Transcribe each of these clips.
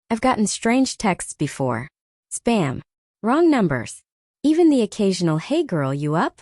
I've gotten strange texts before. Spam. Wrong numbers. Even the occasional "Hey girl, you up?"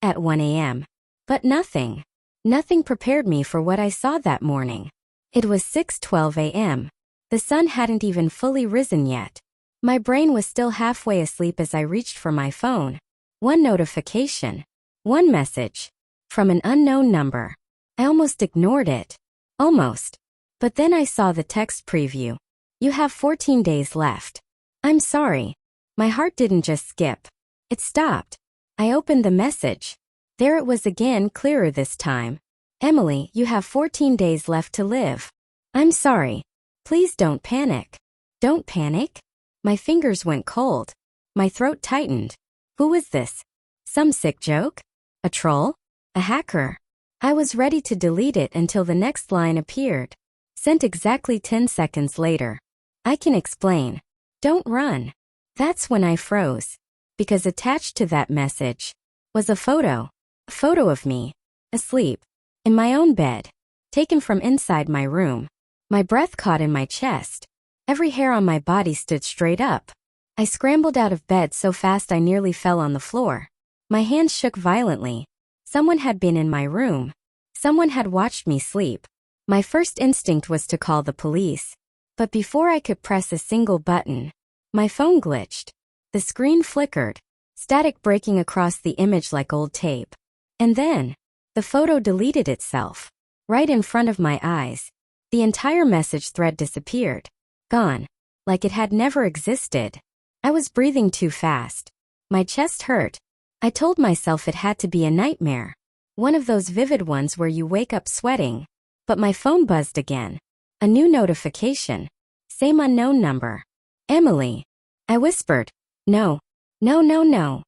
at 1 a.m. But nothing. Nothing prepared me for what I saw that morning. It was 6:12 a.m. The sun hadn't even fully risen yet. My brain was still halfway asleep as I reached for my phone. One notification. One message. From an unknown number. I almost ignored it. Almost. But then I saw the text preview. You have 14 days left. I'm sorry. My heart didn't just skip. It stopped. I opened the message. There it was again, clearer this time. Emily, you have 14 days left to live. I'm sorry. Please don't panic. Don't panic? My fingers went cold. My throat tightened. Who was this? Some sick joke? A troll? A hacker? I was ready to delete it until the next line appeared. Sent exactly 10 seconds later. I can explain. Don't run. That's when I froze. Because attached to that message was a photo. A photo of me. Asleep. In my own bed. Taken from inside my room. My breath caught in my chest. Every hair on my body stood straight up. I scrambled out of bed so fast I nearly fell on the floor. My hands shook violently. Someone had been in my room. Someone had watched me sleep. My first instinct was to call the police. But before I could press a single button, my phone glitched. The screen flickered, static breaking across the image like old tape. And then, the photo deleted itself. Right in front of my eyes. The entire message thread disappeared. Gone. Like it had never existed. I was breathing too fast. My chest hurt. I told myself it had to be a nightmare. One of those vivid ones where you wake up sweating. But my phone buzzed again. A new notification. Same unknown number. Emily. I whispered. No. No, no, no.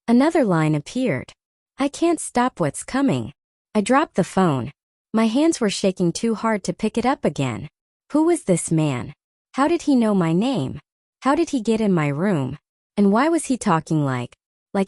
Another line appeared. I can't stop what's coming. I dropped the phone. My hands were shaking too hard to pick it up again. Who was this man? How did he know my name? How did he get in my room? And why was he talking like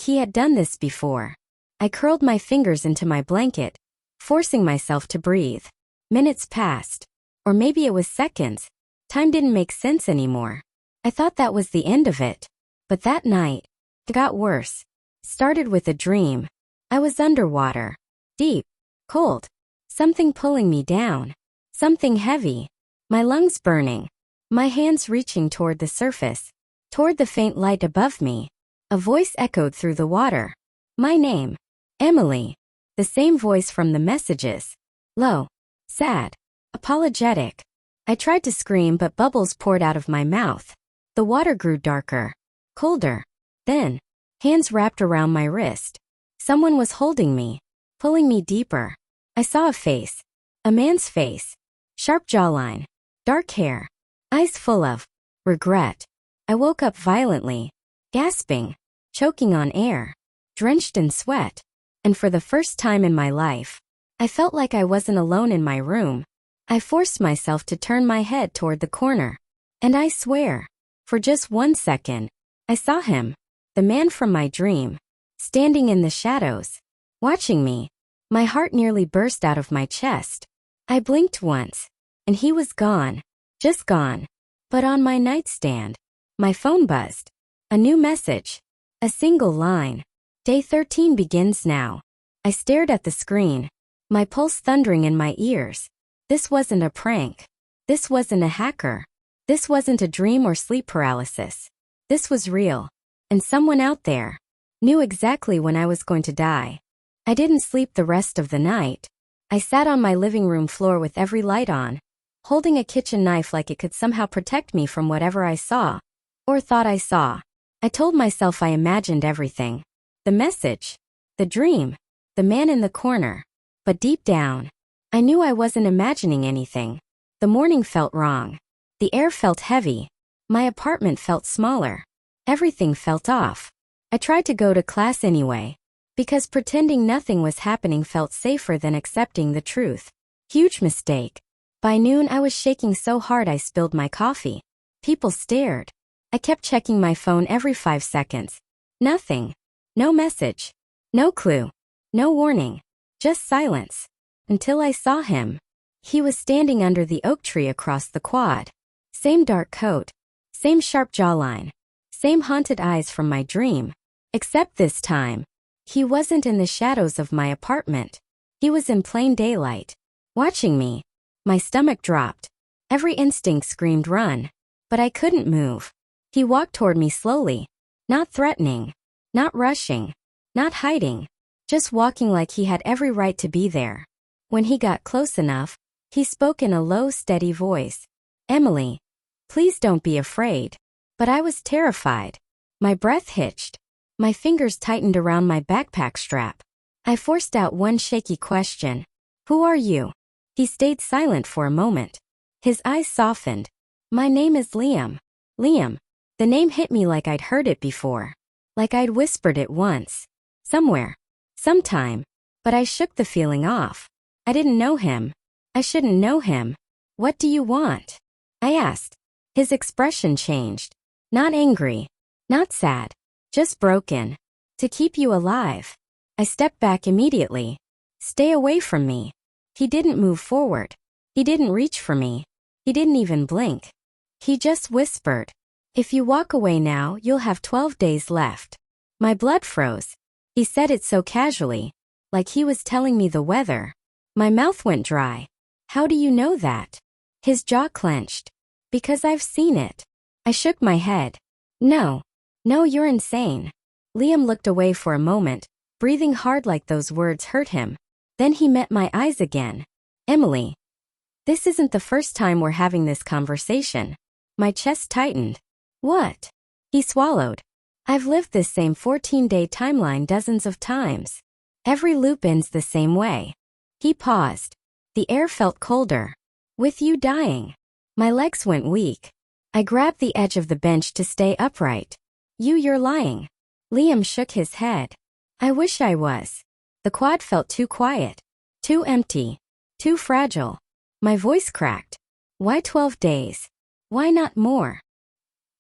he had done this before? I curled my fingers into my blanket, forcing myself to breathe. Minutes passed. Or maybe it was seconds. Time didn't make sense anymore. I thought that was the end of it. But that night, it got worse. Started with a dream. I was underwater. Deep. Cold. Something pulling me down. Something heavy. My lungs burning. My hands reaching toward the surface. Toward the faint light above me. A voice echoed through the water. My name. Emily. The same voice from the messages. Low. Sad. Apologetic. I tried to scream but bubbles poured out of my mouth. The water grew darker. Colder. Then, hands wrapped around my wrist. Someone was holding me. Pulling me deeper. I saw a face. A man's face. Sharp jawline. Dark hair. Eyes full of regret. I woke up violently. Gasping. Choking on air. Drenched in sweat. And for the first time in my life, I felt like I wasn't alone in my room. I forced myself to turn my head toward the corner. And I swear, for just 1 second, I saw him. The man from my dream. Standing in the shadows. Watching me. My heart nearly burst out of my chest. I blinked once. And he was gone. Just gone. But on my nightstand, my phone buzzed. A new message. A single line. Day 13 begins now. I stared at the screen. My pulse thundering in my ears. This wasn't a prank. This wasn't a hacker. This wasn't a dream or sleep paralysis. This was real. And someone out there knew exactly when I was going to die. I didn't sleep the rest of the night. I sat on my living room floor with every light on, holding a kitchen knife like it could somehow protect me from whatever I saw, or thought I saw. I told myself I imagined everything. The message, the dream, the man in the corner. But deep down, I knew I wasn't imagining anything. The morning felt wrong. The air felt heavy. My apartment felt smaller. Everything felt off. I tried to go to class anyway, because pretending nothing was happening felt safer than accepting the truth. Huge mistake. By noon I was shaking so hard I spilled my coffee. People stared. I kept checking my phone every 5 seconds. Nothing. No message. No clue. No warning. Just silence. Until I saw him. He was standing under the oak tree across the quad. Same dark coat. Same sharp jawline. Same haunted eyes from my dream. Except this time, he wasn't in the shadows of my apartment. He was in plain daylight, watching me. My stomach dropped. Every instinct screamed run. But I couldn't move. He walked toward me slowly. Not threatening. Not rushing. Not hiding. Just walking like he had every right to be there. When he got close enough, he spoke in a low, steady voice. Emily, please don't be afraid. But I was terrified. My breath hitched. My fingers tightened around my backpack strap. I forced out one shaky question. Who are you? He stayed silent for a moment. His eyes softened. My name is Liam. Liam. The name hit me like I'd heard it before. Like I'd whispered it once. Somewhere. Sometime. But I shook the feeling off. I didn't know him. I shouldn't know him. What do you want? I asked. His expression changed. Not angry. Not sad. Just broken. To keep you alive. I stepped back immediately. Stay away from me. He didn't move forward. He didn't reach for me. He didn't even blink. He just whispered. If you walk away now, you'll have 12 days left. My blood froze. He said it so casually, like he was telling me the weather. My mouth went dry. How do you know that? His jaw clenched. Because I've seen it. I shook my head. No. No, you're insane. Liam looked away for a moment, breathing hard like those words hurt him. Then he met my eyes again. Emily. This isn't the first time we're having this conversation. My chest tightened. What? He swallowed. I've lived this same 14-day timeline dozens of times. Every loop ends the same way. He paused. The air felt colder. With you dying. My legs went weak. I grabbed the edge of the bench to stay upright. You're lying. Liam shook his head. I wish I was. The quad felt too quiet. Too empty. Too fragile. My voice cracked. Why 12 days? Why not more?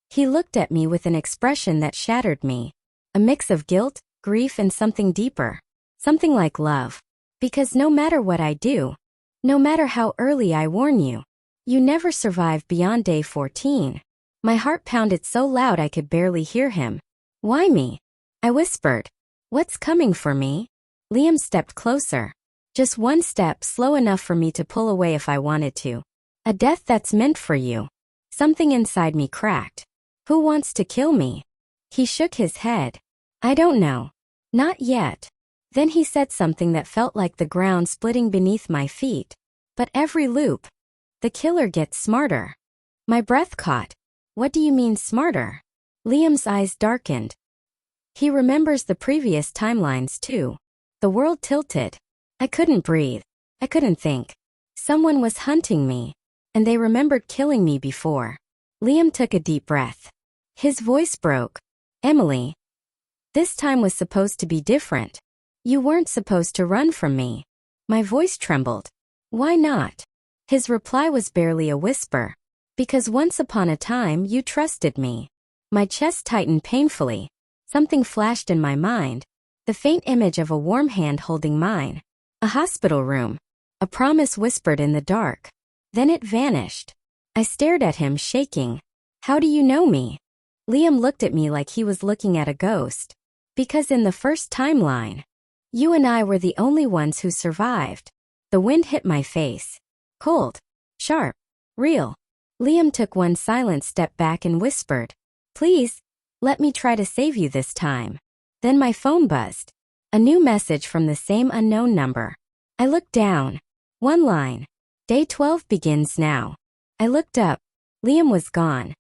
He looked at me with an expression that shattered me. A mix of guilt, grief, and something deeper. Something like love. Because no matter what I do, no matter how early I warn you, you never survive beyond day 14. My heart pounded so loud I could barely hear him. Why me? I whispered. What's coming for me? Liam stepped closer. Just one step, slow enough for me to pull away if I wanted to. A death that's meant for you. Something inside me cracked. Who wants to kill me? He shook his head. I don't know. Not yet. Then he said something that felt like the ground splitting beneath my feet. But every loop. The killer gets smarter. My breath caught. What do you mean smarter? Liam's eyes darkened. He remembers the previous timelines too. The world tilted. I couldn't breathe. I couldn't think. Someone was hunting me. And they remembered killing me before. Liam took a deep breath. His voice broke. Emily. This time was supposed to be different. You weren't supposed to run from me. My voice trembled. Why not? His reply was barely a whisper. Because once upon a time you trusted me. My chest tightened painfully. Something flashed in my mind. The faint image of a warm hand holding mine. A hospital room. A promise whispered in the dark. Then it vanished. I stared at him, shaking. How do you know me? Liam looked at me like he was looking at a ghost. Because in the first timeline, you and I were the only ones who survived. The wind hit my face. Cold. Sharp. Real. Liam took one silent step back and whispered, Please, let me try to save you this time. Then my phone buzzed. A new message from the same unknown number. I looked down. One line. Day 12 begins now. I looked up. Liam was gone.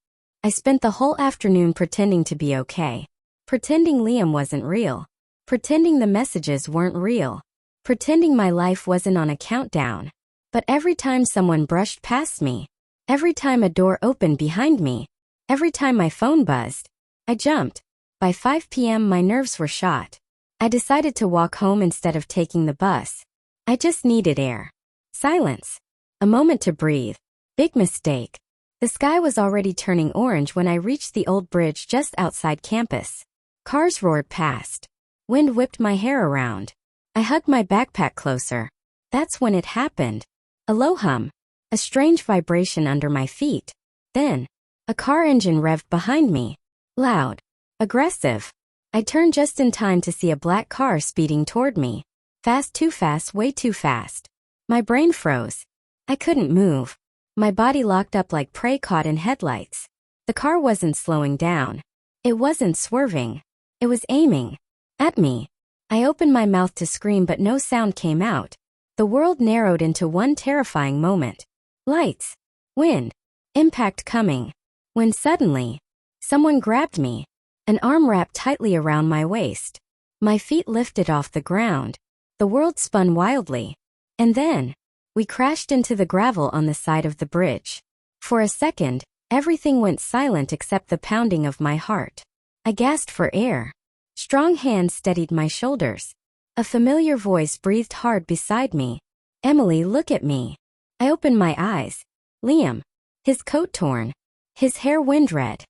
I spent the whole afternoon pretending to be okay. Pretending Liam wasn't real. Pretending the messages weren't real. Pretending my life wasn't on a countdown. But every time someone brushed past me, every time a door opened behind me, every time my phone buzzed, I jumped. By 5 p.m. my nerves were shot. I decided to walk home instead of taking the bus. I just needed air. Silence. A moment to breathe. Big mistake. The sky was already turning orange when I reached the old bridge just outside campus. Cars roared past. Wind whipped my hair around. I hugged my backpack closer. That's when it happened. A low hum. A strange vibration under my feet. Then, a car engine revved behind me. Loud. Aggressive. I turned just in time to see a black car speeding toward me. Fast, too fast, way too fast. My brain froze. I couldn't move. My body locked up like prey caught in headlights. The car wasn't slowing down. It wasn't swerving. It was aiming at me. I opened my mouth to scream, but no sound came out. The world narrowed into one terrifying moment. Lights. Wind. Impact coming. When suddenly, someone grabbed me. An arm wrapped tightly around my waist. My feet lifted off the ground. The world spun wildly. And then, we crashed into the gravel on the side of the bridge. For a second, everything went silent except the pounding of my heart. I gasped for air. Strong hands steadied my shoulders. A familiar voice breathed hard beside me. Emily, look at me. I opened my eyes. Liam. His coat torn. His hair wind red.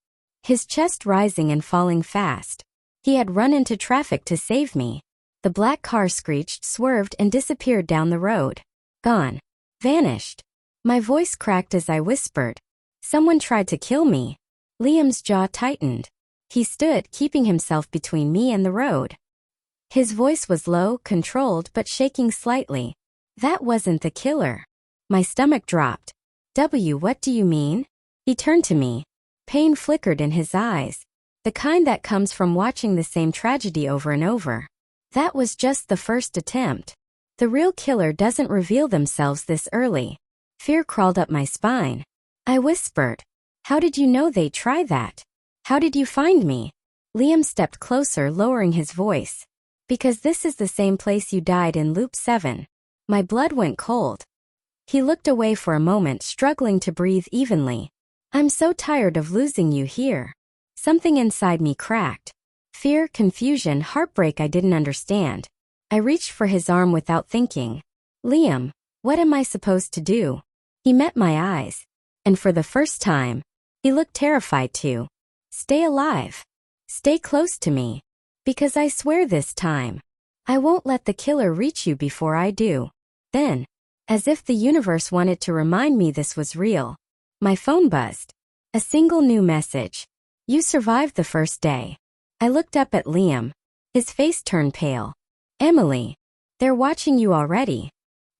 His chest rising and falling fast. He had run into traffic to save me. The black car screeched, swerved, and disappeared down the road. Gone. Vanished. My voice cracked as I whispered. Someone tried to kill me. Liam's jaw tightened. He stood, keeping himself between me and the road. His voice was low, controlled, but shaking slightly. That wasn't the killer. My stomach dropped. What do you mean? He turned to me. Pain flickered in his eyes. The kind that comes from watching the same tragedy over and over. That was just the first attempt. The real killer doesn't reveal themselves this early. Fear crawled up my spine. I whispered. How did you know they'd try that? How did you find me? Liam stepped closer, lowering his voice. Because this is the same place you died in Loop 7. My blood went cold. He looked away for a moment, struggling to breathe evenly. I'm so tired of losing you here. Something inside me cracked. Fear, confusion, heartbreak I didn't understand. I reached for his arm without thinking. Liam, what am I supposed to do? He met my eyes. And for the first time, he looked terrified too. Stay alive. Stay close to me. Because I swear this time, I won't let the killer reach you before I do. Then, as if the universe wanted to remind me this was real, my phone buzzed. A single new message. You survived the first day. I looked up at Liam. His face turned pale. Emily, they're watching you already.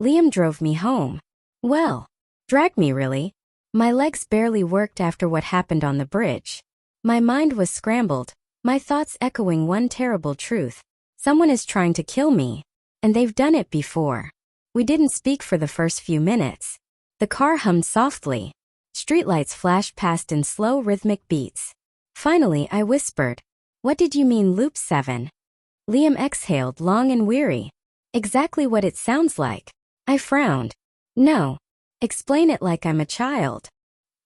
Liam drove me home. Well, drag me really. My legs barely worked after what happened on the bridge. My mind was scrambled, my thoughts echoing one terrible truth. Someone is trying to kill me. And they've done it before. We didn't speak for the first few minutes. The car hummed softly. Streetlights flashed past in slow rhythmic beats. Finally, I whispered. What did you mean Loop 7? Liam exhaled, long and weary. Exactly what it sounds like. I frowned. No. Explain it like I'm a child.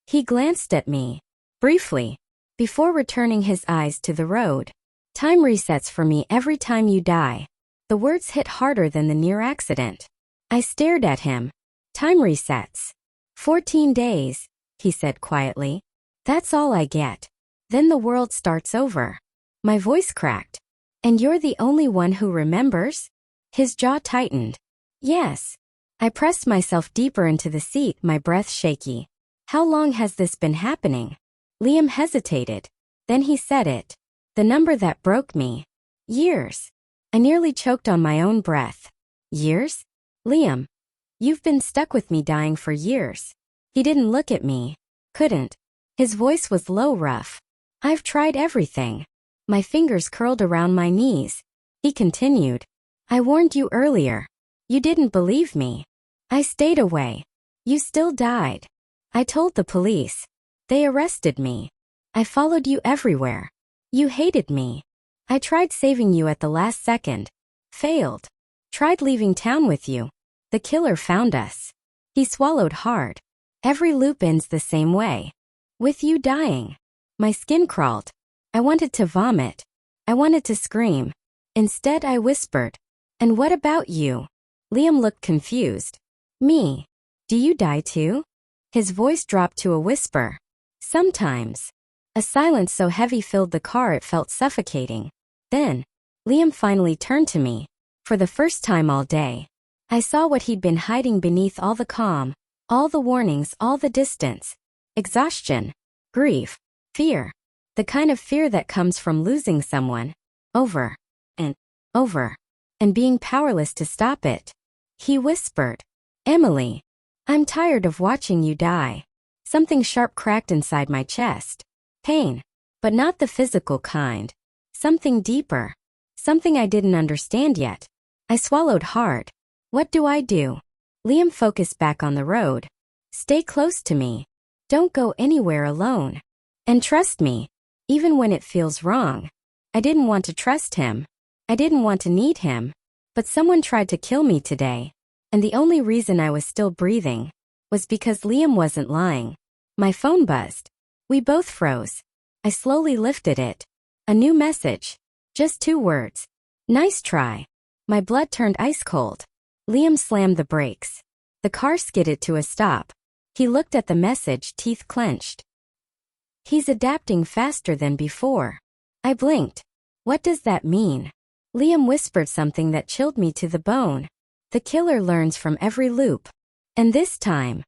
He glanced at me. Briefly. Before returning his eyes to the road. Time resets for me every time you die. The words hit harder than the near accident. I stared at him. Time resets. 14 days, he said quietly. That's all I get. Then the world starts over. My voice cracked. And you're the only one who remembers? His jaw tightened. Yes. I pressed myself deeper into the seat, my breath shaky. How long has this been happening? Liam hesitated. Then he said it. The number that broke me. Years. I nearly choked on my own breath. Years? Liam, you've been stuck with me dying for years. He didn't look at me. Couldn't. His voice was low, rough. I've tried everything. My fingers curled around my knees. He continued. I warned you earlier. You didn't believe me. I stayed away. You still died. I told the police. They arrested me. I followed you everywhere. You hated me. I tried saving you at the last second. Failed. Tried leaving town with you. The killer found us. He swallowed hard. Every loop ends the same way. With you dying. My skin crawled. I wanted to vomit. I wanted to scream. Instead, I whispered. And what about you? Liam looked confused. Me. Do you die too? His voice dropped to a whisper. Sometimes. A silence so heavy filled the car it felt suffocating. Then, Liam finally turned to me. For the first time all day, I saw what he'd been hiding beneath all the calm, all the warnings, all the distance. exhaustion, grief, fear. The kind of fear that comes from losing someone over and over and being powerless to stop it. He whispered, "Emily, I'm tired of watching you die." Something sharp cracked inside my chest. Pain, but not the physical kind. Something deeper. Something I didn't understand yet. I swallowed hard. What do I do? Liam focused back on the road. Stay close to me. Don't go anywhere alone. And trust me, even when it feels wrong. I didn't want to trust him. I didn't want to need him. But someone tried to kill me today. And the only reason I was still breathing was because Liam wasn't lying. My phone buzzed. We both froze. I slowly lifted it. A new message. Just 2 words. Nice try. My blood turned ice cold. Liam slammed the brakes. The car skidded to a stop. He looked at the message, teeth clenched. He's adapting faster than before. I blinked. What does that mean? Liam whispered something that chilled me to the bone. The killer learns from every loop. And this time,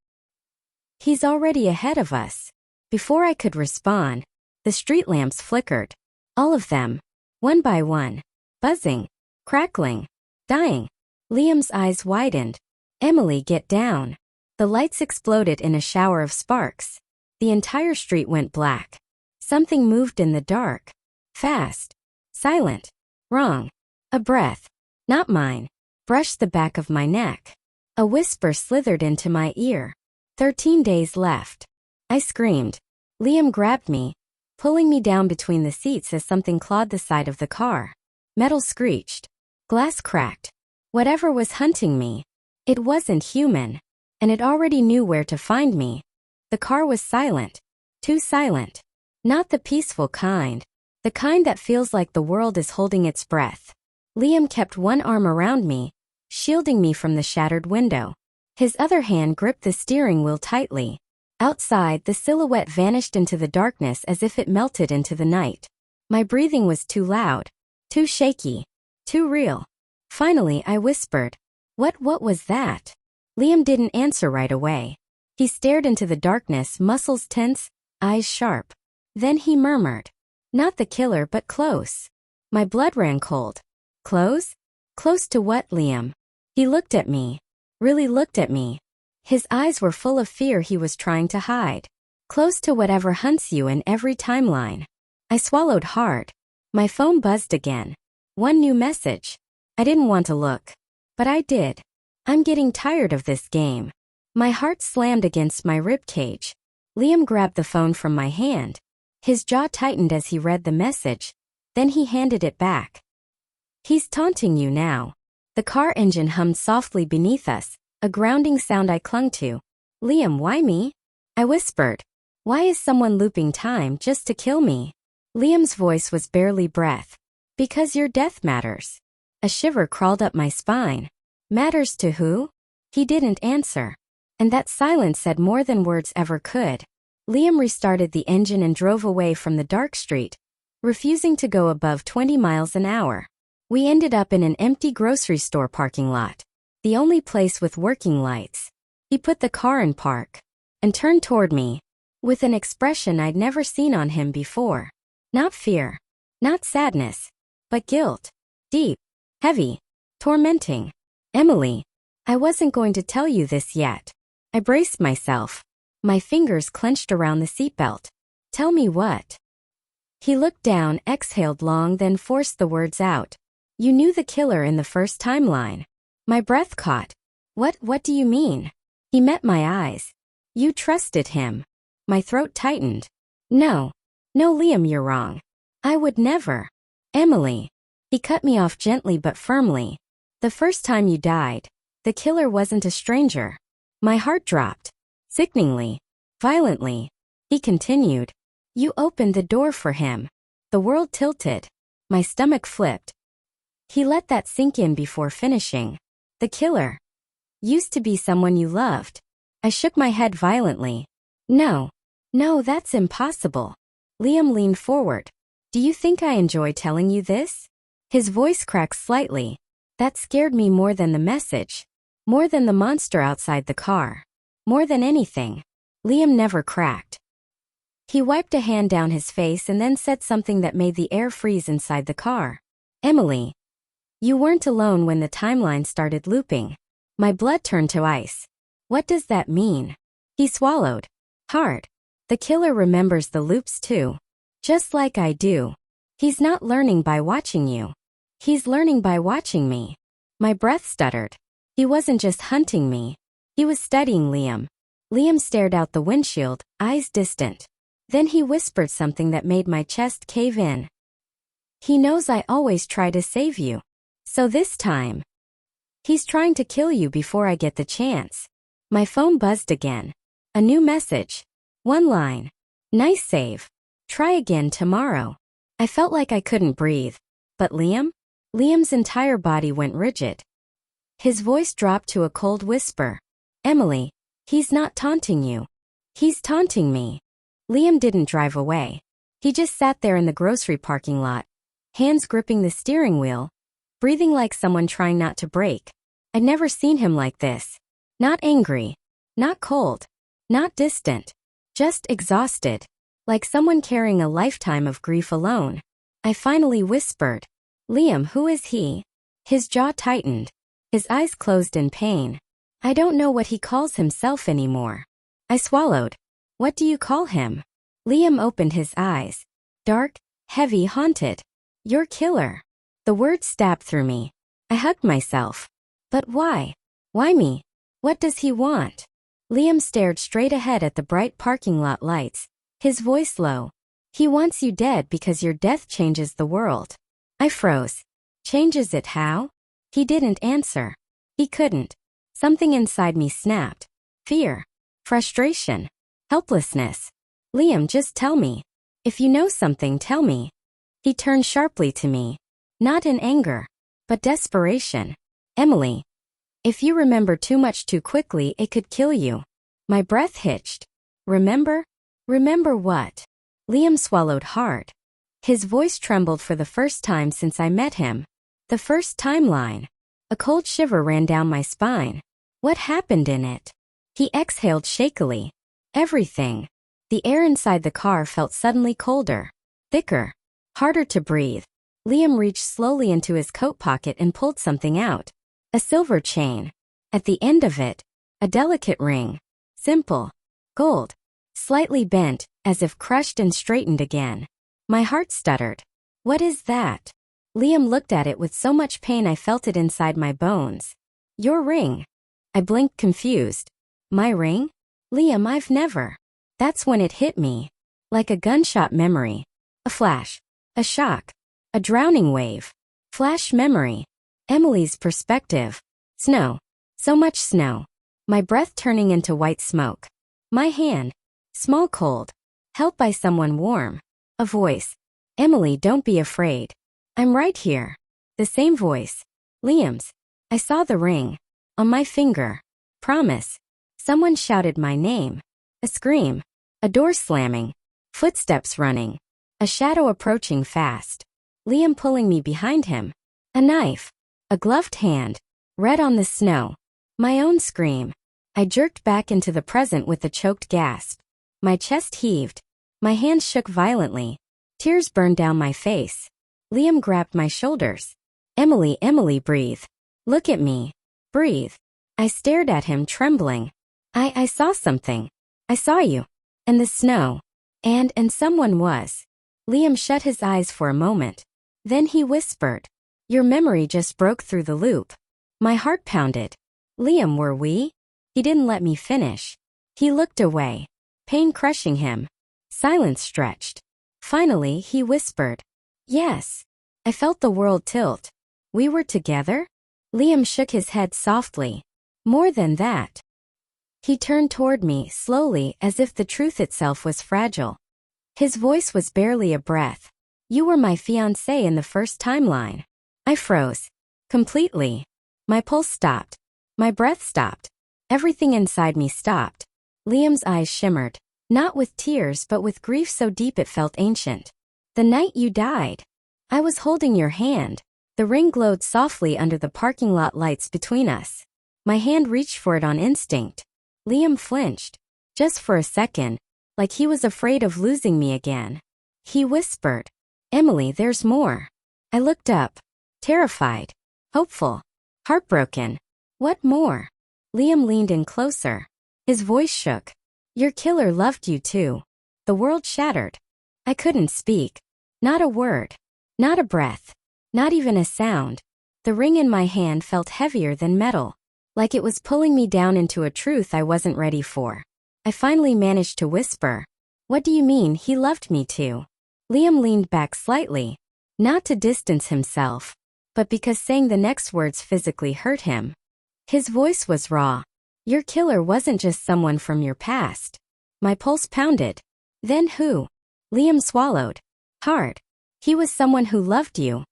he's already ahead of us. Before I could respond, the street lamps flickered. All of them. One by one. Buzzing. Crackling. Dying. Liam's eyes widened. Emily, get down. The lights exploded in a shower of sparks. The entire street went black. Something moved in the dark. Fast. Silent. Wrong. A breath. Not mine. Brushed the back of my neck. A whisper slithered into my ear. 13 days left. I screamed. Liam grabbed me, pulling me down between the seats as something clawed the side of the car. Metal screeched. Glass cracked. Whatever was hunting me, it wasn't human, and it already knew where to find me. The car was silent. Too silent. Not the peaceful kind. The kind that feels like the world is holding its breath. Liam kept one arm around me, shielding me from the shattered window. His other hand gripped the steering wheel tightly. Outside, the silhouette vanished into the darkness as if it melted into the night. My breathing was too loud, too shaky, too real. Finally, I whispered, What was that?" Liam didn't answer right away. He stared into the darkness, muscles tense, eyes sharp. Then he murmured, "Not the killer, but close." My blood ran cold. Close? Close to what, Liam? He looked at me. Really looked at me. His eyes were full of fear he was trying to hide. Close to whatever hunts you in every timeline. I swallowed hard. My phone buzzed again. One new message. I didn't want to look. But I did. I'm getting tired of this game. My heart slammed against my ribcage. Liam grabbed the phone from my hand. His jaw tightened as he read the message. Then he handed it back. "He's taunting you now." The car engine hummed softly beneath us, a grounding sound I clung to. "Liam, why me?" I whispered. "Why is someone looping time just to kill me?" Liam's voice was barely breath. "Because your death matters." A shiver crawled up my spine. Matters to who? He didn't answer. And that silence said more than words ever could. Liam restarted the engine and drove away from the dark street, refusing to go above 20 miles an hour. We ended up in an empty grocery store parking lot, the only place with working lights. He put the car in park and turned toward me with an expression I'd never seen on him before. Not fear, not sadness, but guilt. Deep, heavy, tormenting. "Emily, I wasn't going to tell you this yet." I braced myself. My fingers clenched around the seatbelt. "Tell me what?" He looked down, exhaled long, then forced the words out. "You knew the killer in the first timeline." My breath caught. What do you mean?" He met my eyes. "You trusted him." My throat tightened. No, Liam, you're wrong. I would never." "Emily." He cut me off gently but firmly. "The first time you died, the killer wasn't a stranger." My heart dropped. Sickeningly. Violently. He continued. "You opened the door for him." The world tilted. My stomach flipped. He let that sink in before finishing. "The killer used to be someone you loved." I shook my head violently. No, that's impossible." Liam leaned forward. "Do you think I enjoy telling you this?" His voice cracked slightly. That scared me more than the message. More than the monster outside the car. More than anything. Liam never cracked. He wiped a hand down his face and then said something that made the air freeze inside the car. Emily, you weren't alone when the timeline started looping. My blood turned to ice. What does that mean? He swallowed. Hard. The killer remembers the loops too. Just like I do. He's not learning by watching you. He's learning by watching me. My breath stuttered. He wasn't just hunting me. He was studying Liam. Liam stared out the windshield, eyes distant. Then he whispered something that made my chest cave in. He knows I always try to save you. So this time, he's trying to kill you before I get the chance. My phone buzzed again. A new message. One line. Nice save. Try again tomorrow. I felt like I couldn't breathe. But Liam? Liam's entire body went rigid. His voice dropped to a cold whisper. Emily, he's not taunting you. He's taunting me. Liam didn't drive away. He just sat there in the grocery parking lot, hands gripping the steering wheel, breathing like someone trying not to break. I'd never seen him like this. Not angry. Not cold. Not distant. Just exhausted. Like someone carrying a lifetime of grief alone. I finally whispered, Liam, who is he? His jaw tightened. His eyes closed in pain. I don't know what he calls himself anymore. I swallowed. What do you call him? Liam opened his eyes. Dark, heavy, haunted. Your killer. The words stabbed through me. I hugged myself. But why? Why me? What does he want? Liam stared straight ahead at the bright parking lot lights, his voice low. He wants you dead because your death changes the world. I froze. Changes it how? He didn't answer. He couldn't. Something inside me snapped. Fear. Frustration. Helplessness. Liam, just tell me. If you know something, tell me. He turned sharply to me. Not in anger, but desperation. Emily. If you remember too much too quickly, it could kill you. My breath hitched. Remember? Remember what? Liam swallowed hard. His voice trembled for the first time since I met him. The first timeline. A cold shiver ran down my spine. What happened in it? He exhaled shakily. Everything. The air inside the car felt suddenly colder, thicker, harder to breathe. Liam reached slowly into his coat pocket and pulled something out. A silver chain. At the end of it, a delicate ring. Simple. Gold. Slightly bent, as if crushed and straightened again. My heart stuttered. What is that? Liam looked at it with so much pain I felt it inside my bones. Your ring. I blinked confused. My ring? Liam, I've never. That's when it hit me. Like a gunshot memory. A flash. A shock. A drowning wave. Flash memory. Emily's perspective. Snow. So much snow. My breath turning into white smoke. My hand. Small cold. Held by someone warm. A voice. Emily, don't be afraid. I'm right here. The same voice. Liam's. I saw the ring. On my finger. Promise. Someone shouted my name. A scream. A door slamming. Footsteps running. A shadow approaching fast. Liam pulling me behind him. A knife. A gloved hand. Red on the snow. My own scream. I jerked back into the present with a choked gasp. My chest heaved. My hands shook violently. Tears burned down my face. Liam grabbed my shoulders. Emily, Emily, breathe. Look at me. Breathe. I stared at him, trembling. I saw something. I saw you. And the snow. And someone was. Liam shut his eyes for a moment. Then he whispered. Your memory just broke through the loop. My heart pounded. Liam, were we? He didn't let me finish. He looked away. Pain crushing him. Silence stretched. Finally, he whispered. Yes. I felt the world tilt. We were together? Liam shook his head softly. More than that. He turned toward me slowly as if the truth itself was fragile. His voice was barely a breath. You were my fiancé in the first timeline. I froze. Completely. My pulse stopped. My breath stopped. Everything inside me stopped. Liam's eyes shimmered. Not with tears but with grief so deep it felt ancient. The night you died. I was holding your hand. The ring glowed softly under the parking lot lights between us. My hand reached for it on instinct. Liam flinched. Just for a second. like he was afraid of losing me again. He whispered, "Emily, there's more." I looked up, terrified, hopeful, heartbroken. "What more?" Liam leaned in closer. His voice shook. "Your killer loved you too." The world shattered. I couldn't speak. Not a word. Not a breath. Not even a sound. The ring in my hand felt heavier than metal, like it was pulling me down into a truth I wasn't ready for. I finally managed to whisper, "What do you mean he loved me too?" Liam leaned back slightly, not to distance himself, but because saying the next words physically hurt him. His voice was raw. "Your killer wasn't just someone from your past." My pulse pounded. "Then who?" Liam swallowed. "Hard. He was someone who loved you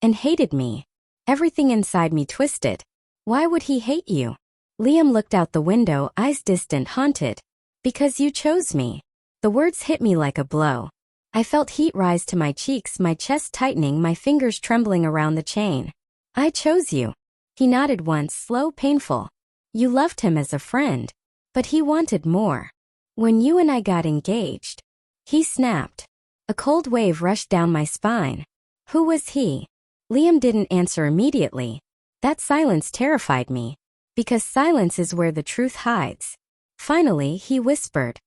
and hated me." Everything inside me twisted. "Why would he hate you?" Liam looked out the window, eyes distant, haunted. "Because you chose me." The words hit me like a blow. I felt heat rise to my cheeks, my chest tightening, my fingers trembling around the chain. "I chose you." He nodded once, slow, painful. "You loved him as a friend. But he wanted more. When you and I got engaged." He snapped. A cold wave rushed down my spine. "Who was he?" Liam didn't answer immediately. That silence terrified me, because silence is where the truth hides. Finally, he whispered.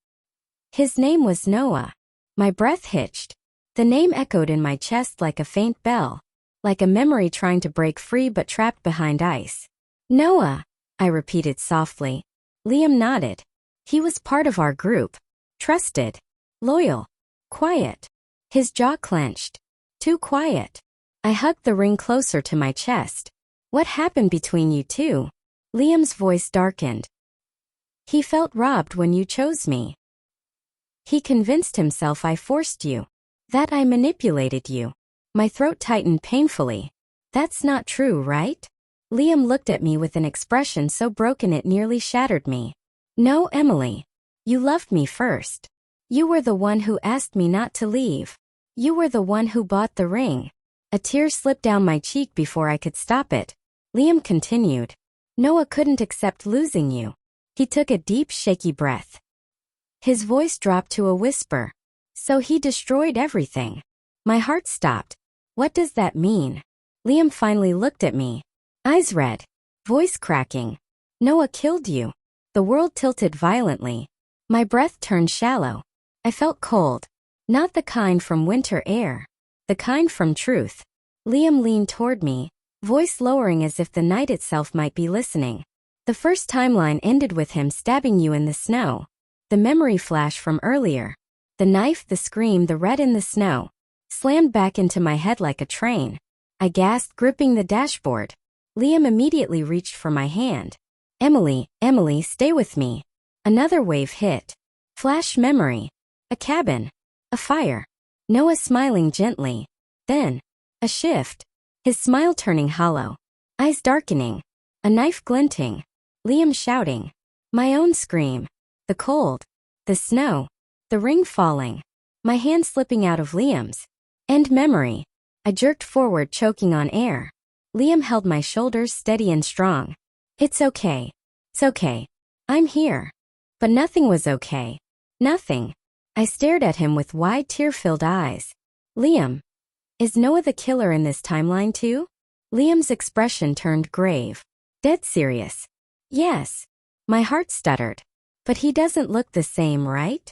"His name was Noah." My breath hitched. The name echoed in my chest like a faint bell, like a memory trying to break free but trapped behind ice. "Noah," I repeated softly. Liam nodded. He was part of our group. Trusted. Loyal. Quiet. His jaw clenched. Too quiet. I hugged the ring closer to my chest. "What happened between you two?" Liam's voice darkened. "He felt robbed when you chose me. He convinced himself I forced you. That I manipulated you." My throat tightened painfully. "That's not true, right?" Liam looked at me with an expression so broken it nearly shattered me. "No, Emily. You loved me first. You were the one who asked me not to leave. You were the one who bought the ring." A tear slipped down my cheek before I could stop it. Liam continued. "Noah couldn't accept losing you." He took a deep, shaky breath. His voice dropped to a whisper. "So he destroyed everything." My heart stopped. "What does that mean?" Liam finally looked at me. Eyes red. Voice cracking. "Noah killed you." The world tilted violently. My breath turned shallow. I felt cold. Not the kind from winter air. The kind from truth. Liam leaned toward me, voice lowering as if the night itself might be listening. "The first timeline ended with him stabbing you in the snow." The memory flash from earlier. The knife, the scream, the red in the snow, slammed back into my head like a train. I gasped, gripping the dashboard. Liam immediately reached for my hand. "Emily, Emily, stay with me." Another wave hit. Flash memory. A cabin. A fire. Noah smiling gently. Then, a shift. His smile turning hollow. Eyes darkening. A knife glinting. Liam shouting. My own scream. The cold. The snow. The ring falling. My hand slipping out of Liam's. End memory. I jerked forward, choking on air. Liam held my shoulders steady and strong. "It's okay. It's okay. I'm here." But nothing was okay. Nothing. I stared at him with wide, tear-filled eyes. "Liam, is Noah the killer in this timeline too?" Liam's expression turned grave. Dead serious. "Yes." My heart stuttered. "But he doesn't look the same, right?"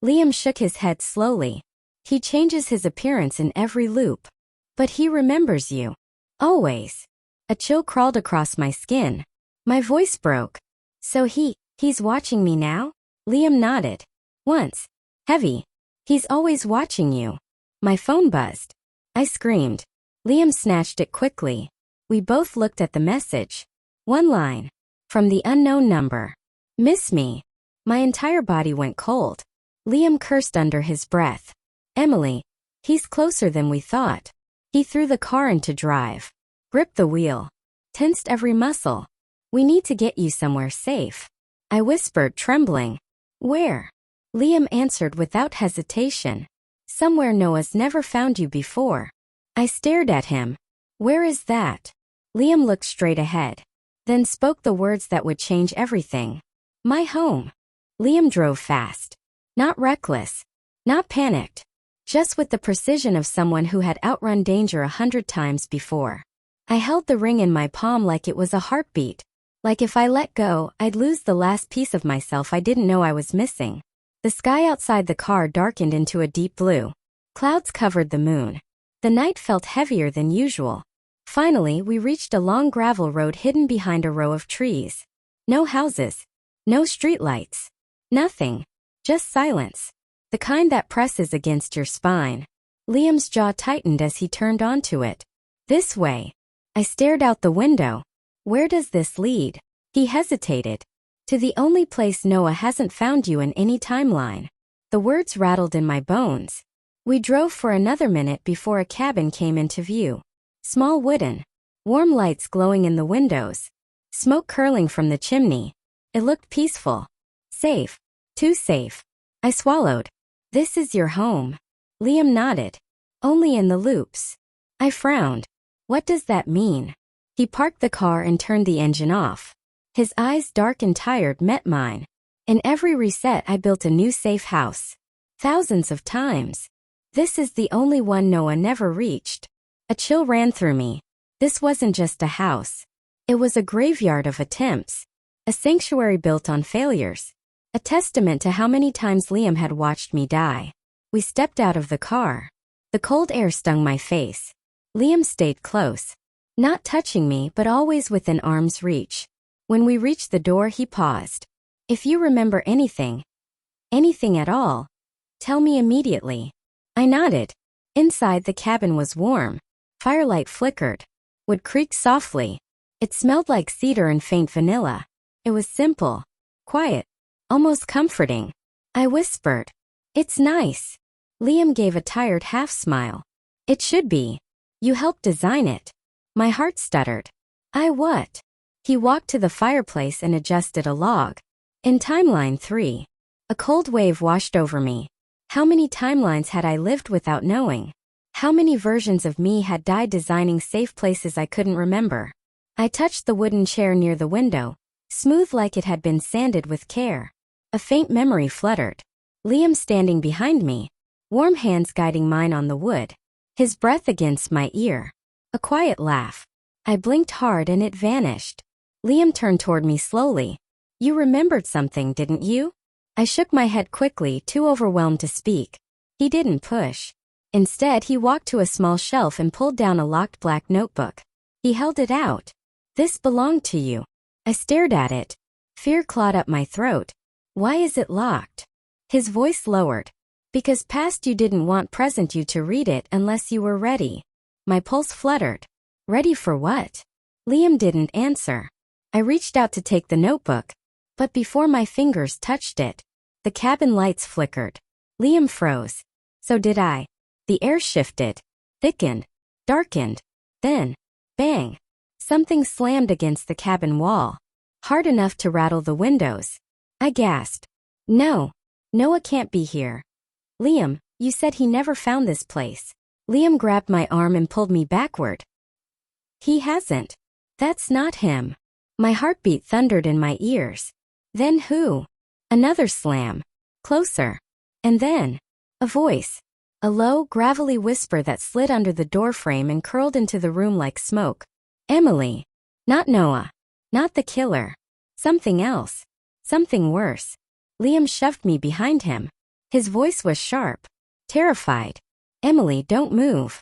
Liam shook his head slowly. "He changes his appearance in every loop. But he remembers you. Always." A chill crawled across my skin. My voice broke. "So he's watching me now?" Liam nodded. "Once. Heavy. He's always watching you." My phone buzzed. I screamed. Liam snatched it quickly. We both looked at the message. One line. From the unknown number. "Miss me." My entire body went cold. Liam cursed under his breath. "Emily, he's closer than we thought." He threw the car into drive. Gripped the wheel. Tensed every muscle. "We need to get you somewhere safe." I whispered, trembling. "Where?" Liam answered without hesitation. "Somewhere Noah's never found you before." I stared at him. "Where is that?" Liam looked straight ahead. Then spoke the words that would change everything. "My home." Liam drove fast. Not reckless. Not panicked. Just with the precision of someone who had outrun danger 100 times before. I held the ring in my palm like it was a heartbeat. Like if I let go, I'd lose the last piece of myself I didn't know I was missing. The sky outside the car darkened into a deep blue. Clouds covered the moon. The night felt heavier than usual. Finally, we reached a long gravel road hidden behind a row of trees. No houses. No streetlights. Nothing. Just silence. The kind that presses against your spine. Liam's jaw tightened as he turned onto it. This way. I stared out the window. Where does this lead? He hesitated. To the only place Noah hasn't found you in any timeline. The words rattled in my bones. We drove for another minute before a cabin came into view. Small wooden. Warm lights glowing in the windows. Smoke curling from the chimney. It looked peaceful. Safe. Too safe. I swallowed. This is your home. Liam nodded. Only in the loops. I frowned. What does that mean? He parked the car and turned the engine off. His eyes, dark and tired, met mine. In every reset I built a new safe house. Thousands of times. This is the only one Noah never reached. A chill ran through me. This wasn't just a house. It was a graveyard of attempts. A sanctuary built on failures. A testament to how many times Liam had watched me die. We stepped out of the car. The cold air stung my face. Liam stayed close. Not touching me but always within arm's reach. When we reached the door he paused. If you remember anything at all, tell me immediately. I nodded. Inside the cabin was warm. Firelight flickered. Wood creaked softly. It smelled like cedar and faint vanilla. It was simple. Quiet. Almost comforting. I whispered. It's nice. Liam gave a tired half-smile. It should be. You helped design it. My heart stuttered. I what? He walked to the fireplace and adjusted a log. In timeline 3. A cold wave washed over me. How many timelines had I lived without knowing? How many versions of me had died designing safe places I couldn't remember? I touched the wooden chair near the window, smooth like it had been sanded with care. A faint memory fluttered. Liam standing behind me, warm hands guiding mine on the wood. His breath against my ear. A quiet laugh. I blinked hard and it vanished. Liam turned toward me slowly. You remembered something, didn't you? I shook my head quickly, too overwhelmed to speak. He didn't push. Instead, he walked to a small shelf and pulled down a locked black notebook. He held it out. This belonged to you. I stared at it. Fear clawed up my throat. Why is it locked? His voice lowered. Because past you didn't want present you to read it unless you were ready. My pulse fluttered. Ready for what? Liam didn't answer. I reached out to take the notebook. But before my fingers touched it, the cabin lights flickered. Liam froze. So did I. The air shifted, thickened, darkened. Then, bang. Something slammed against the cabin wall. Hard enough to rattle the windows. I gasped. No. Noah can't be here. Liam, you said he never found this place. Liam grabbed my arm and pulled me backward. He hasn't. That's not him. My heartbeat thundered in my ears. Then who? Another slam. Closer. And then, a voice. A low, gravelly whisper that slid under the doorframe and curled into the room like smoke. Emily. Not Noah. Not the killer. Something else. Something worse. Liam shoved me behind him. His voice was sharp. Terrified. Emily, don't move.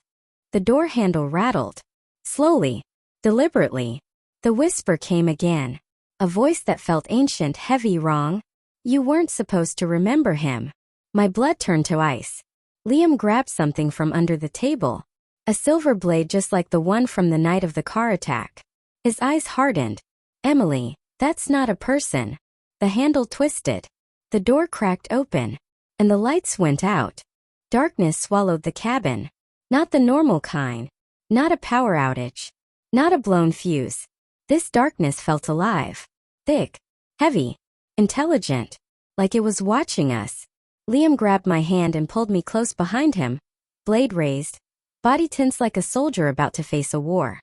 The door handle rattled. Slowly. Deliberately. The whisper came again. A voice that felt ancient, heavy, wrong. You weren't supposed to remember him. My blood turned to ice. Liam grabbed something from under the table. A silver blade just like the one from the night of the car attack. His eyes hardened. Emily, that's not a person. The handle twisted. The door cracked open. And the lights went out. Darkness swallowed the cabin. Not the normal kind. Not a power outage. Not a blown fuse. This darkness felt alive. Thick. Heavy. Intelligent. Like it was watching us. Liam grabbed my hand and pulled me close behind him. Blade raised. Body tense like a soldier about to face a war.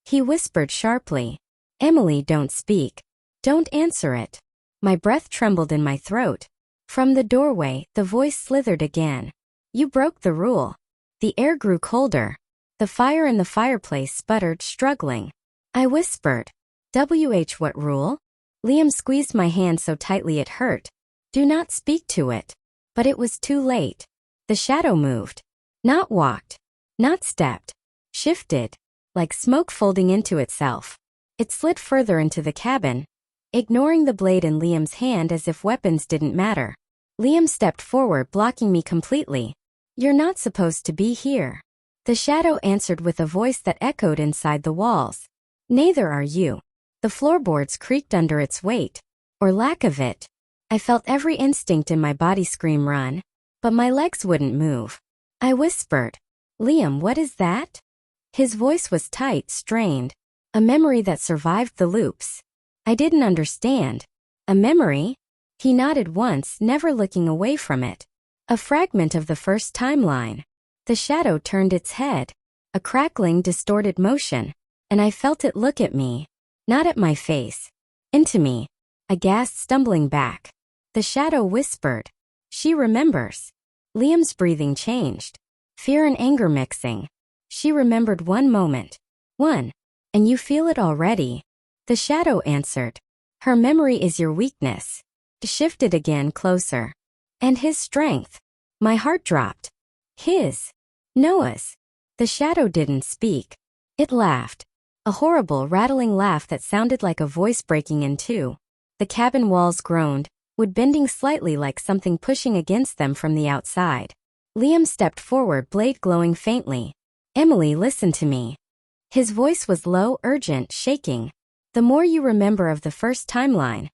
He whispered sharply. Emily, don't speak. Don't answer it. My breath trembled in my throat. From the doorway, the voice slithered again. You broke the rule. The air grew colder. The fire in the fireplace sputtered, struggling. I whispered, what rule? Liam squeezed my hand so tightly it hurt. Do not speak to it. But it was too late. The shadow moved. Not walked. Not stepped. Shifted. Like smoke folding into itself. It slid further into the cabin, ignoring the blade in Liam's hand as if weapons didn't matter. Liam stepped forward, blocking me completely. You're not supposed to be here. The shadow answered with a voice that echoed inside the walls. Neither are you. The floorboards creaked under its weight, or lack of it. I felt every instinct in my body scream run, but my legs wouldn't move. I whispered, Liam, what is that? His voice was tight, strained, a memory that survived the loops. I didn't understand. A memory? He nodded once, never looking away from it. A fragment of the first timeline. The shadow turned its head, a crackling, distorted motion, and I felt it look at me, not at my face, into me. I gasped, stumbling back. The shadow whispered, she remembers. Liam's breathing changed, fear and anger mixing. She remembered one moment. One. And you feel it already. The shadow answered, her memory is your weakness. Shifted again, closer. And his strength. My heart dropped. His. Noah's. The shadow didn't speak. It laughed. A horrible, rattling laugh that sounded like a voice breaking in two. The cabin walls groaned, wood bending slightly like something pushing against them from the outside. Liam stepped forward, blade glowing faintly. Emily, listen to me. His voice was low, urgent, shaking. The more you remember of the first timeline,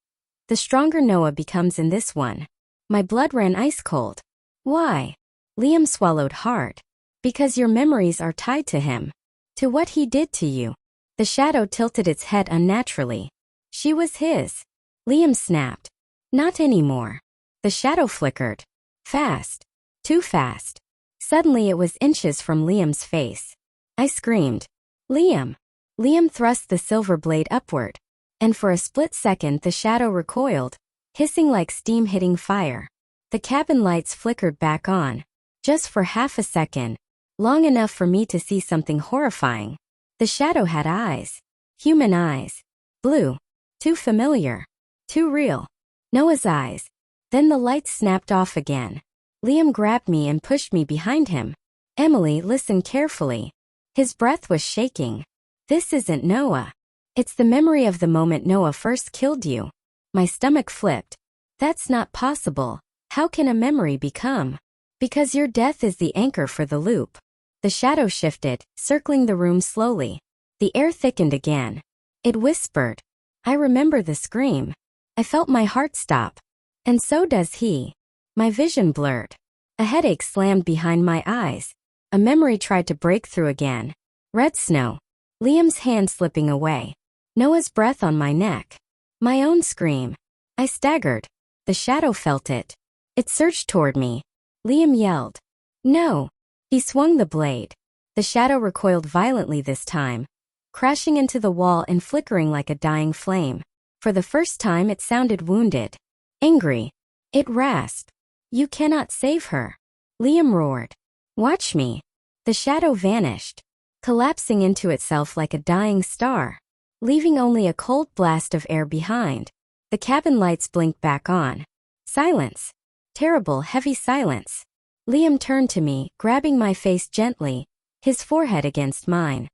the stronger Noah becomes in this one. My blood ran ice cold. Why? Liam swallowed hard. Because your memories are tied to him. To what he did to you. The shadow tilted its head unnaturally. She was his. Liam snapped. Not anymore. The shadow flickered. Fast. Too fast. Suddenly it was inches from Liam's face. I screamed. Liam. Liam thrust the silver blade upward. And for a split second the shadow recoiled, hissing like steam hitting fire. The cabin lights flickered back on. Just for half a second. Long enough for me to see something horrifying. The shadow had eyes. Human eyes. Blue. Too familiar. Too real. Noah's eyes. Then the lights snapped off again. Liam grabbed me and pushed me behind him. Emily, listen carefully. His breath was shaking. This isn't Noah. It's the memory of the moment Noah first killed you. My stomach flipped. That's not possible. How can a memory become? Because your death is the anchor for the loop. The shadow shifted, circling the room slowly. The air thickened again. It whispered. I remember the scream. I felt my heart stop. And so does he. My vision blurred. A headache slammed behind my eyes. A memory tried to break through again. Red snow. Liam's hand slipping away. Noah's breath on my neck. My own scream. I staggered. The shadow felt it. It surged toward me. Liam yelled. No. He swung the blade. The shadow recoiled violently this time, crashing into the wall and flickering like a dying flame. For the first time it sounded wounded. Angry. It rasped. You cannot save her. Liam roared. Watch me. The shadow vanished, collapsing into itself like a dying star, leaving only a cold blast of air behind. The cabin lights blinked back on. Silence. Terrible, heavy silence. Liam turned to me, grabbing my face gently, his forehead against mine.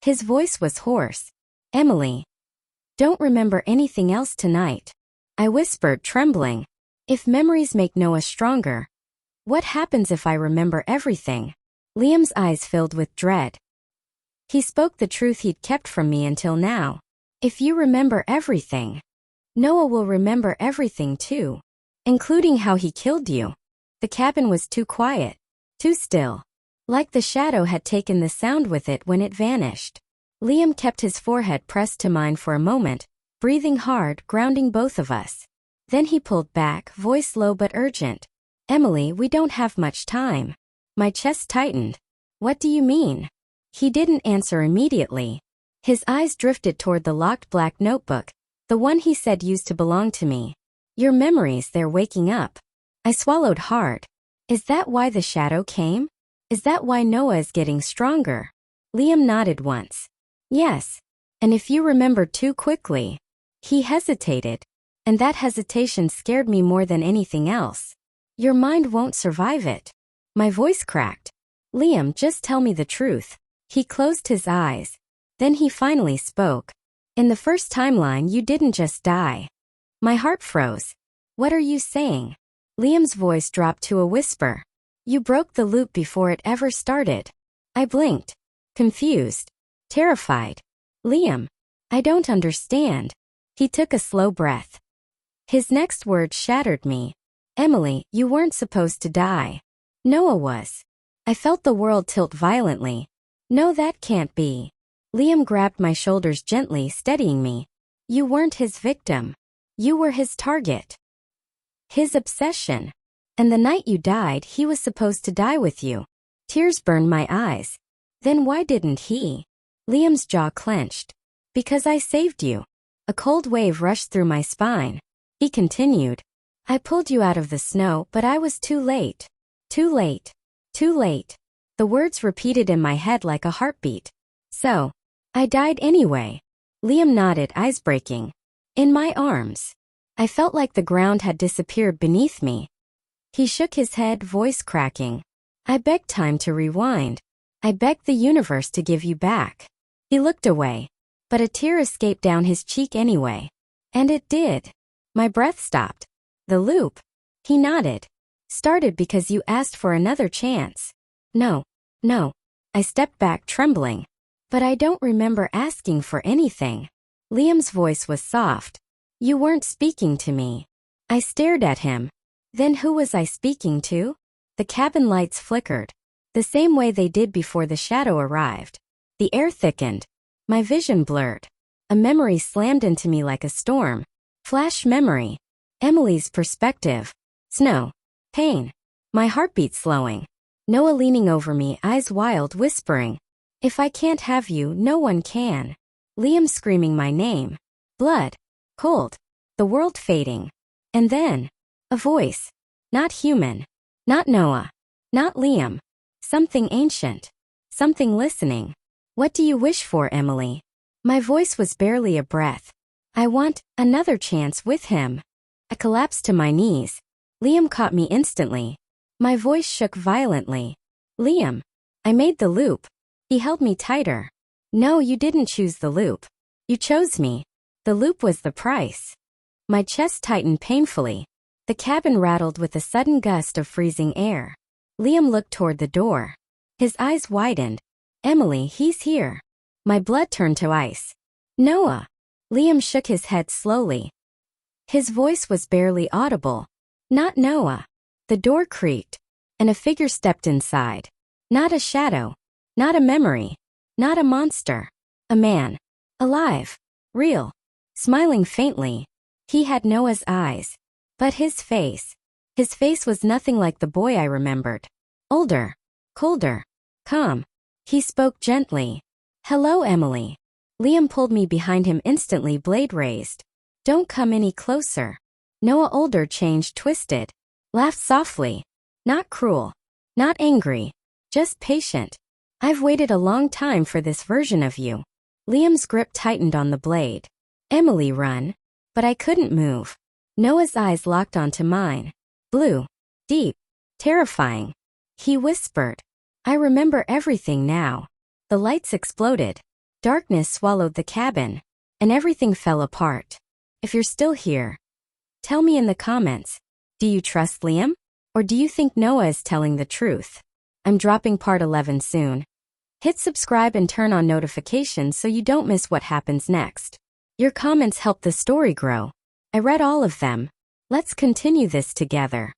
His voice was hoarse. Emily. Don't remember anything else tonight. I whispered, trembling. If memories make Noah stronger, what happens if I remember everything? Liam's eyes filled with dread. He spoke the truth he'd kept from me until now. If you remember everything, Noah will remember everything too, including how he killed you. The cabin was too quiet, too still, like the shadow had taken the sound with it when it vanished. Liam kept his forehead pressed to mine for a moment, breathing hard, grounding both of us. Then he pulled back, voice low but urgent. Emily, we don't have much time. My chest tightened. What do you mean? He didn't answer immediately. His eyes drifted toward the locked black notebook, the one he said used to belong to me. Your memories, they're waking up. I swallowed hard. Is that why the shadow came? Is that why Noah is getting stronger? Liam nodded once. Yes. And if you remember too quickly. He hesitated. And that hesitation scared me more than anything else. Your mind won't survive it. My voice cracked. Liam, just tell me the truth. He closed his eyes. Then he finally spoke. In the first timeline, you didn't just die. My heart froze. What are you saying? Liam's voice dropped to a whisper. You broke the loop before it ever started. I blinked. Confused. Terrified. Liam, I don't understand. He took a slow breath. His next words shattered me. Emily, you weren't supposed to die. Noah was. I felt the world tilt violently. No, that can't be. Liam grabbed my shoulders gently, steadying me. You weren't his victim. You were his target. His obsession. And the night you died, he was supposed to die with you. Tears burned my eyes. Then why didn't he? Liam's jaw clenched. Because I saved you. A cold wave rushed through my spine. He continued. I pulled you out of the snow, but I was too late. Too late. Too late. The words repeated in my head like a heartbeat. So, I died anyway. Liam nodded, eyes breaking. In my arms. I felt like the ground had disappeared beneath me. He shook his head, voice cracking. I begged time to rewind. I begged the universe to give you back. He looked away. But a tear escaped down his cheek anyway. And it did. My breath stopped. The loop. He nodded. Started because you asked for another chance. No. No. I stepped back, trembling. But I don't remember asking for anything. Liam's voice was soft. You weren't speaking to me. I stared at him. Then who was I speaking to? The cabin lights flickered. The same way they did before the shadow arrived. The air thickened. My vision blurred. A memory slammed into me like a storm. Flash memory. Emily's perspective. Snow. Pain. My heartbeat slowing. Noah leaning over me, eyes wild, whispering. If I can't have you, no one can. Liam screaming my name. Blood. Cold. The world fading. And then. A voice. Not human. Not Noah. Not Liam. Something ancient. Something listening. What do you wish for, Emily? My voice was barely a breath. I want another chance with him. I collapsed to my knees. Liam caught me instantly. My voice shook violently. Liam. I made the loop. He held me tighter. No, you didn't choose the loop. You chose me. The loop was the price. My chest tightened painfully. The cabin rattled with a sudden gust of freezing air. Liam looked toward the door. His eyes widened. Emily, he's here. My blood turned to ice. Noah. Liam shook his head slowly. His voice was barely audible. Not Noah. The door creaked, and a figure stepped inside. Not a shadow. Not a memory. Not a monster. A man. Alive. Real. Smiling faintly. He had Noah's eyes. But his face was nothing like the boy I remembered. Older. Colder. Calm. He spoke gently. Hello, Emily. Liam pulled me behind him instantly, blade raised. Don't come any closer. Noah, older, changed, twisted. Laughed softly. Not cruel. Not angry. Just patient. I've waited a long time for this version of you. Liam's grip tightened on the blade. Emily, run. But I couldn't move. Noah's eyes locked onto mine. Blue. Deep. Terrifying. He whispered. I remember everything now. The lights exploded. Darkness swallowed the cabin. And everything fell apart. If you're still here, tell me in the comments. Do you trust Liam? Or do you think Noah is telling the truth? I'm dropping part 11 soon. Hit subscribe and turn on notifications so you don't miss what happens next. Your comments help the story grow. I read all of them. Let's continue this together.